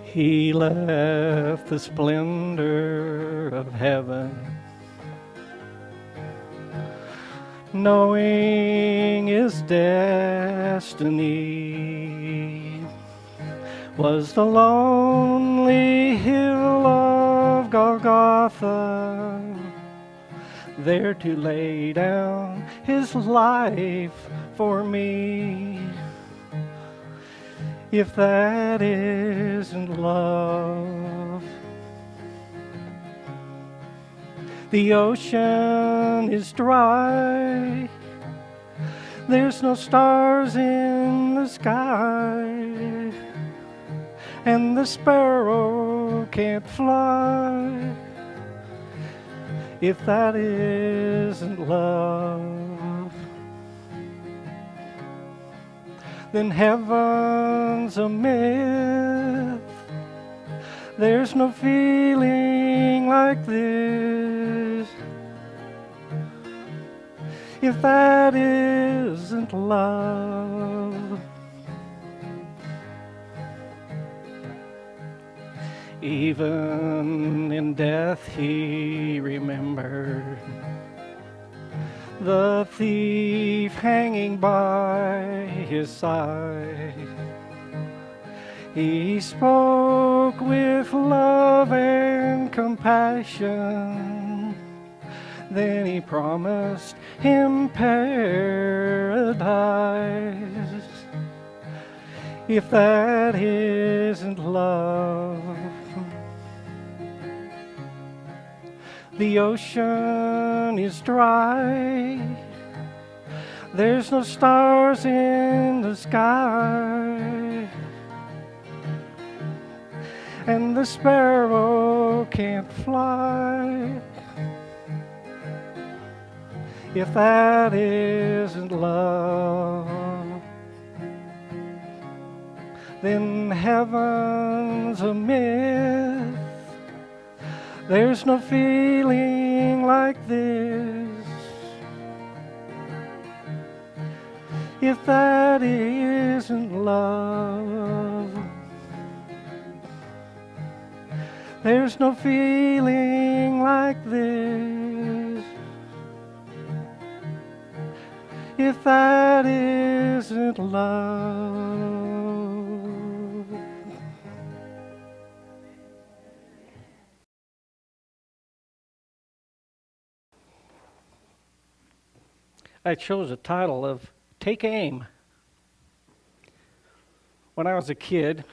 He left the splendor of heaven, knowing his destiny was the lonely hill of Golgotha, there to lay down his life for me. If that isn't love, the ocean is dry, there's no stars in the sky, and the sparrow can't fly. If that isn't love, then heaven's a myth. There's no feeling like this. If that isn't love, even in death he remembered the thief hanging by his side. He spoke with love and compassion. Then he promised him paradise. If that isn't love, the ocean is dry, there's no stars in the sky, and the sparrow can't fly. If that isn't love, then heaven's a myth. There's no feeling like this. If that isn't love, there's no feeling like this. If that isn't love. I chose a title of Take Aim. When I was a kid,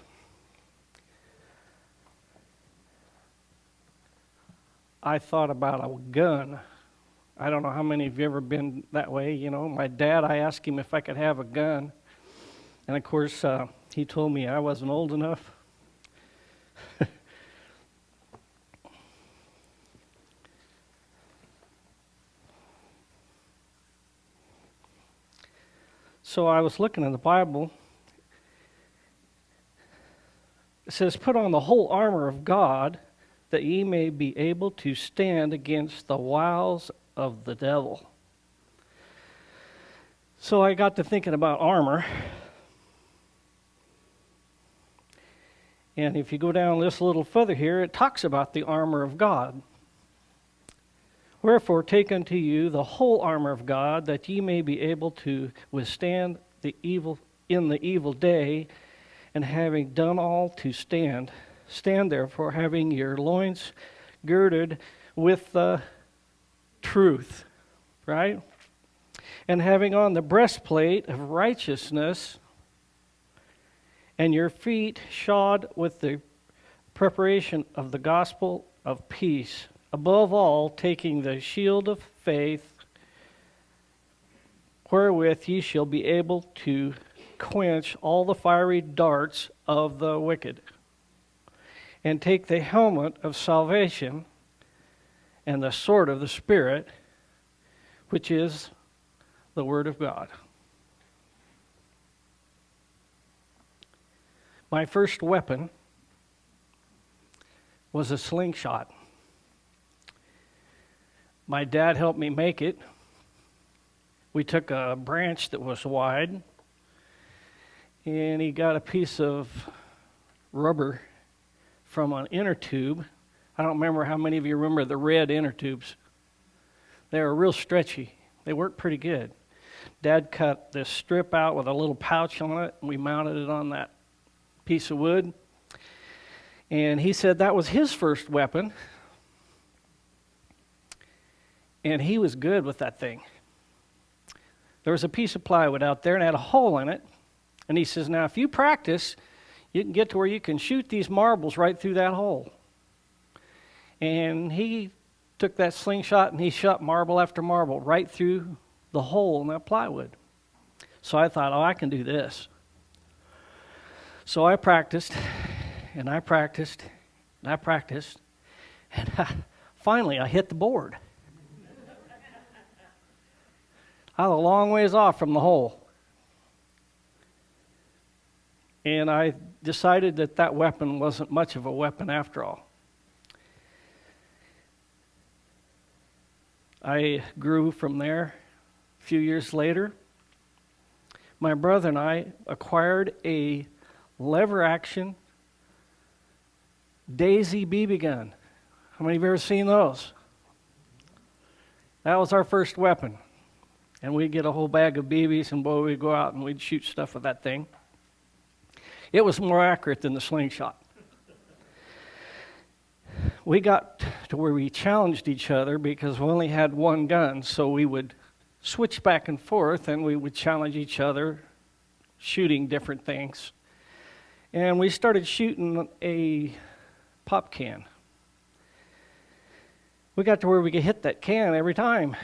I thought about a gun. I don't know how many of you ever been that way. You know, my dad, I asked him if I could have a gun. And of course, he told me I wasn't old enough. So I was looking in the Bible. It says, put on the whole armor of God, that ye may be able to stand against the wiles of the devil. So I got to thinking about armor. And if you go down this a little further here, it talks about the armor of God. Wherefore take unto you the whole armor of God, that ye may be able to withstand the evil in the evil day, and having done all to stand. Stand therefore, having your loins girded with the truth, right? And having on the breastplate of righteousness, and your feet shod with the preparation of the gospel of peace. Above all, taking the shield of faith, wherewith ye shall be able to quench all the fiery darts of the wicked. And take the helmet of salvation and the sword of the Spirit, which is the Word of God. My first weapon was a slingshot. My dad helped me make it. We took a branch that was wide, and he got a piece of rubber, from an inner tube. I don't remember how many of you remember the red inner tubes. They were real stretchy. They worked pretty good. Dad cut this strip out with a little pouch on it, and we mounted it on that piece of wood. And he said that was his first weapon. And he was good with that thing. There was a piece of plywood out there and it had a hole in it. And he says, now if you practice, you can get to where you can shoot these marbles right through that hole. And he took that slingshot and he shot marble after marble right through the hole in that plywood. So I thought, oh, I can do this. So I practiced, and I practiced, and I practiced, and finally I hit the board. I was a long ways off from the hole. And I decided that that weapon wasn't much of a weapon after all. I grew from there. A few years later, my brother and I acquired a lever action Daisy BB gun. How many of you have ever seen those? That was our first weapon. And we'd get a whole bag of BBs, and boy, we'd go out and we'd shoot stuff with that thing. It was more accurate than the slingshot. We got to where we challenged each other because we only had one gun, so we would switch back and forth, and we would challenge each other, shooting different things. And we started shooting a pop can. We got to where we could hit that can every time.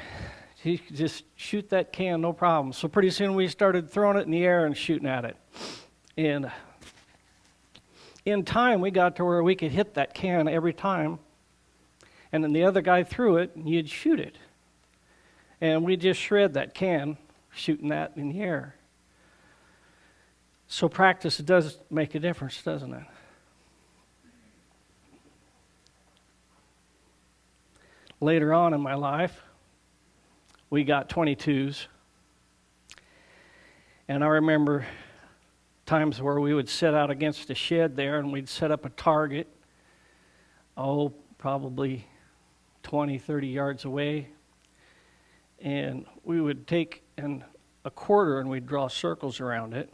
You could just shoot that can, no problem. So pretty soon we started throwing it in the air and shooting at it. And in time, we got to where we could hit that can every time. And then the other guy threw it, and you'd shoot it. And we just shred that can, shooting that in the air. So practice does make a difference, doesn't it? Later on in my life, we got 22s. And I remember times where we would sit out against a shed there and we'd set up a target, probably 20, 30 yards away. And we would take a quarter and we'd draw circles around it.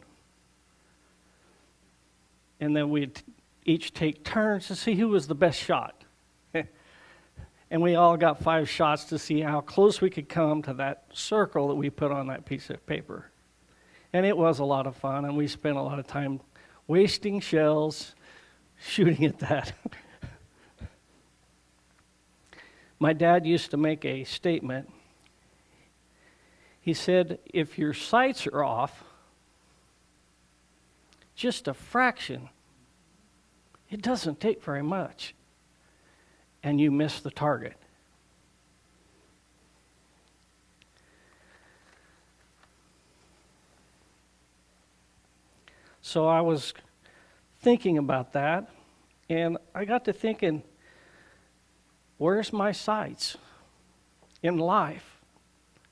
And then we'd each take turns to see who was the best shot. And we all got 5 shots to see how close we could come to that circle that we put on that piece of paper. And it was a lot of fun, and we spent a lot of time wasting shells shooting at that. My dad used to make a statement. He said, if your sights are off, just a fraction, it doesn't take very much, and you miss the target. So I was thinking about that, and I got to thinking, where's my sights in life?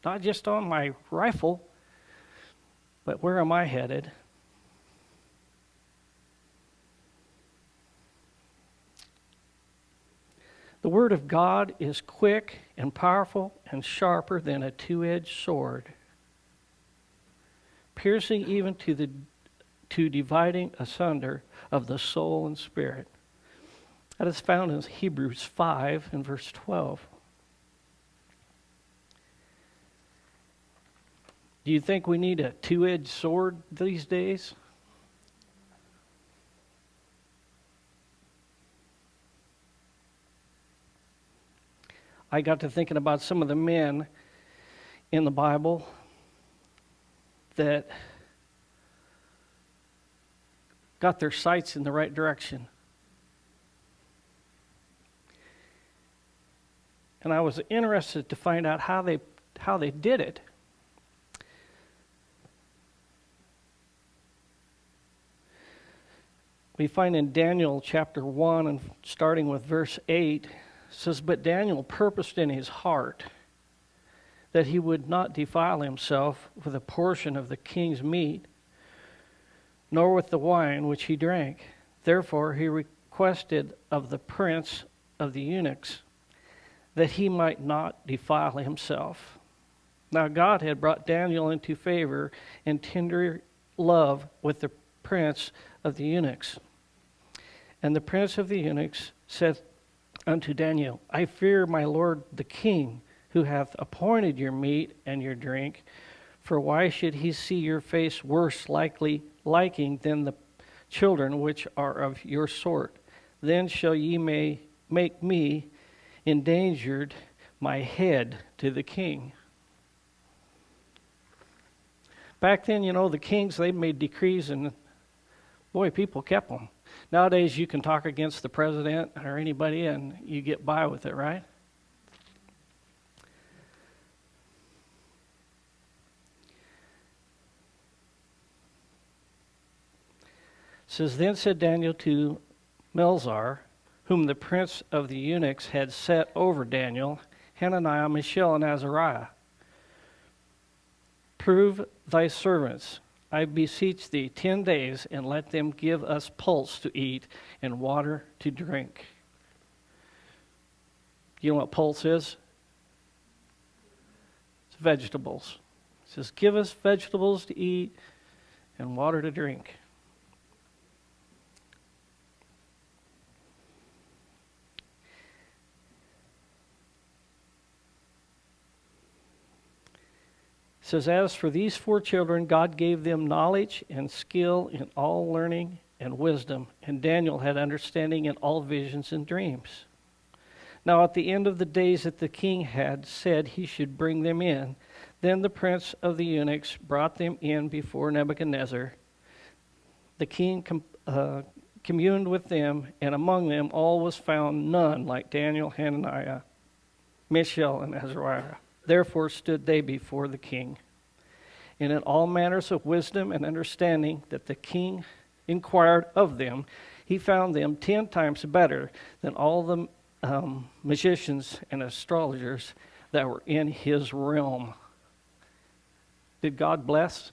Not just on my rifle, but where am I headed? The Word of God is quick and powerful and sharper than a two-edged sword, piercing even to dividing asunder of the soul and spirit. That is found in Hebrews 5 and verse 12. Do you think we need a two-edged sword these days? I got to thinking about some of the men in the Bible that got their sights in the right direction. And I was interested to find out how they did it. We find in Daniel chapter 1 and starting with verse 8, it says, but Daniel purposed in his heart that he would not defile himself with a portion of the king's meat, nor with the wine which he drank. Therefore he required requested of the prince of the eunuchs that he might not defile himself. Now God had brought Daniel into favor and tender love with the prince of the eunuchs. And the prince of the eunuchs said unto Daniel, I fear my lord the king, who hath appointed your meat and your drink. For why should he see your face worse liking than the children which are of your sort? Then shall ye make me endangered my head to the king. Back then, the kings, they made decrees, and boy, people kept them. Nowadays, you can talk against the president or anybody, and you get by with it, right? It says, Then said Daniel to Melzar, whom the prince of the eunuchs had set over Daniel, Hananiah, Mishael, and Azariah, prove thy servants, I beseech thee, 10 days, and let them give us pulse to eat and water to drink. You know what pulse is? It's vegetables. It says, give us vegetables to eat and water to drink. It says, as for these 4 children, God gave them knowledge and skill in all learning and wisdom, and Daniel had understanding in all visions and dreams. Now at the end of the days that the king had said he should bring them in, then the prince of the eunuchs brought them in before Nebuchadnezzar. The king communed with them, and among them all was found none like Daniel, Hananiah, Mishael, and Azariah. Therefore stood they before the king. And in all manners of wisdom and understanding that the king inquired of them, he found them 10 times better than all the magicians and astrologers that were in his realm. Did God bless?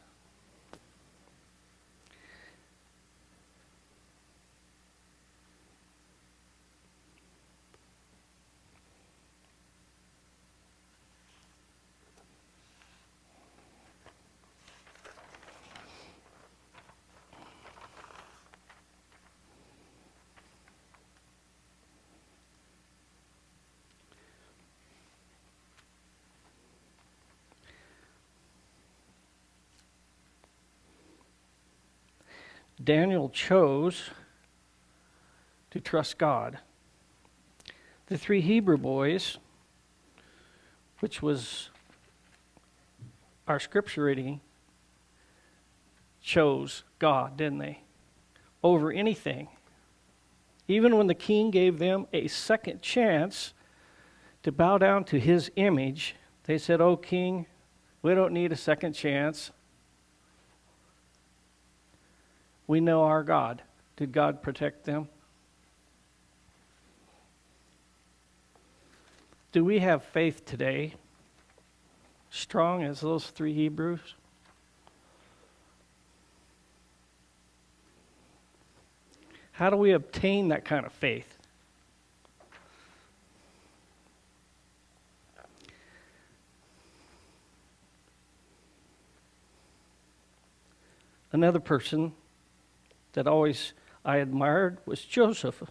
Daniel chose to trust God. The 3 Hebrew boys, which was our scripture reading, chose God, didn't they? Over anything. Even when the king gave them a second chance to bow down to his image, they said, "Oh, king, we don't need a second chance. We know our God." Did God protect them? Do we have faith today, strong as those 3 Hebrews? How do we obtain that kind of faith? Another person that always I admired was Joseph.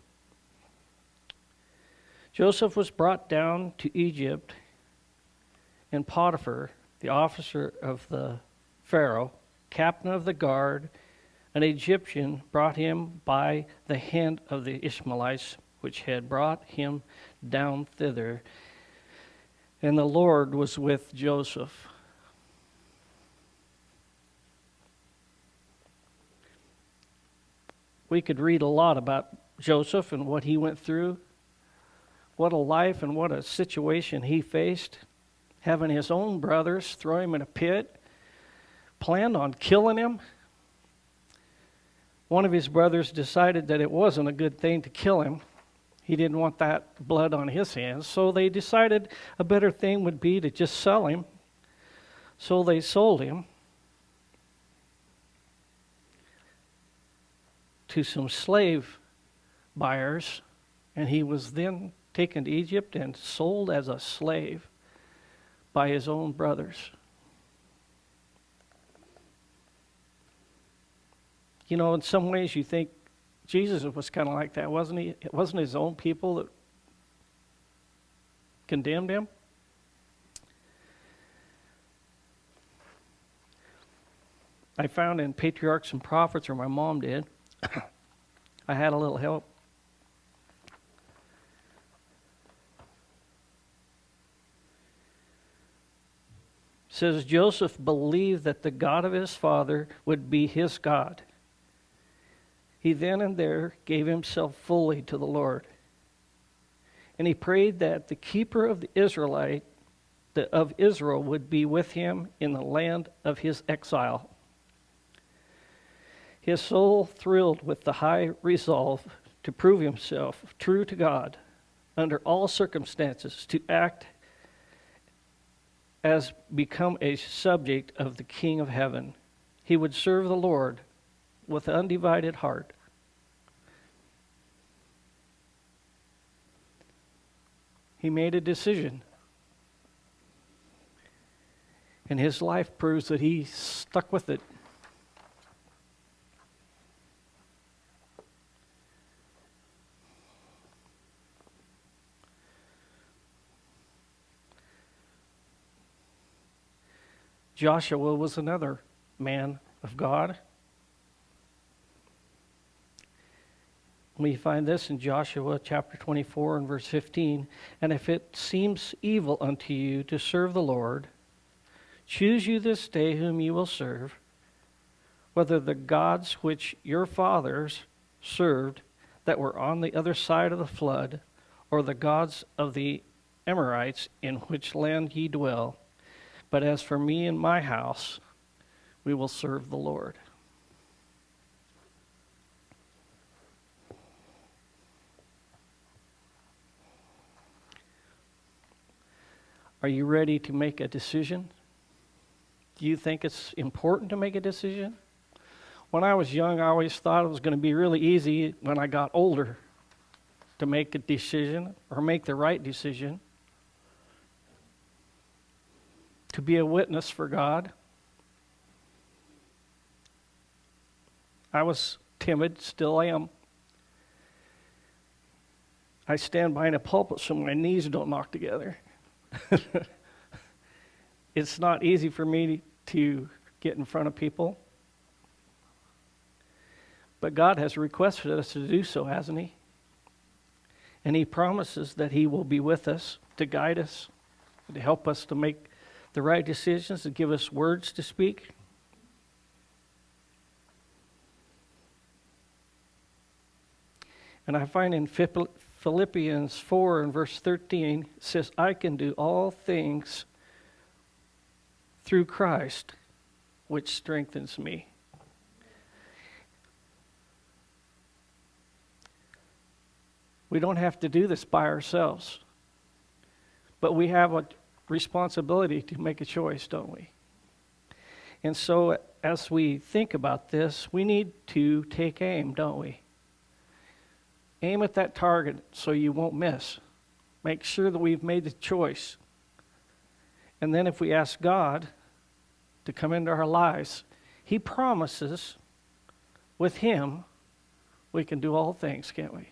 Joseph was brought down to Egypt, and Potiphar, the officer of the Pharaoh, captain of the guard, an Egyptian, brought him by the hand of the Ishmaelites, which had brought him down thither. And the Lord was with Joseph. We could read a lot about Joseph and what he went through. What a life and what a situation he faced. Having his own brothers throw him in a pit, planned on killing him. One of his brothers decided that it wasn't a good thing to kill him. He didn't want that blood on his hands. So they decided a better thing would be to just sell him. So they sold him to some slave buyers, and he was then taken to Egypt and sold as a slave by his own brothers. You know, in some ways you think Jesus was kind of like that, wasn't he? It wasn't his own people that condemned him. I found in Patriarchs and Prophets, or my mom did, I had a little help. It says, Joseph believed that the God of his father would be his God. He then and there gave himself fully to the Lord. And he prayed that the keeper of of Israel would be with him in the land of his exile. His soul thrilled with the high resolve to prove himself true to God under all circumstances, to act as become a subject of the King of Heaven. He would serve the Lord with undivided heart. He made a decision. And his life proves that he stuck with it. Joshua was another man of God. We find this in Joshua chapter 24 and verse 15. And if it seems evil unto you to serve the Lord, choose you this day whom you will serve, whether the gods which your fathers served that were on the other side of the flood, or the gods of the Amorites in which land ye dwell. But as for me and my house, we will serve the Lord. Are you ready to make a decision? Do you think it's important to make a decision? When I was young, I always thought it was going to be really easy when I got older to make a decision or make the right decision. To be a witness for God. I was timid, still am. I stand behind a pulpit so my knees don't knock together. It's not easy for me to get in front of people. But God has requested us to do so, hasn't He? And He promises that He will be with us to guide us, to help us to make the right decisions, to give us words to speak. And I find in Philippians 4 and verse 13, it says, I can do all things through Christ, which strengthens me. We don't have to do this by ourselves, but we have a responsibility to make a choice, don't we? And so as we think about this, we need to take aim, don't we? Aim at that target so you won't miss. Make sure that we've made the choice. And then if we ask God to come into our lives, He promises with Him we can do all things, can't we?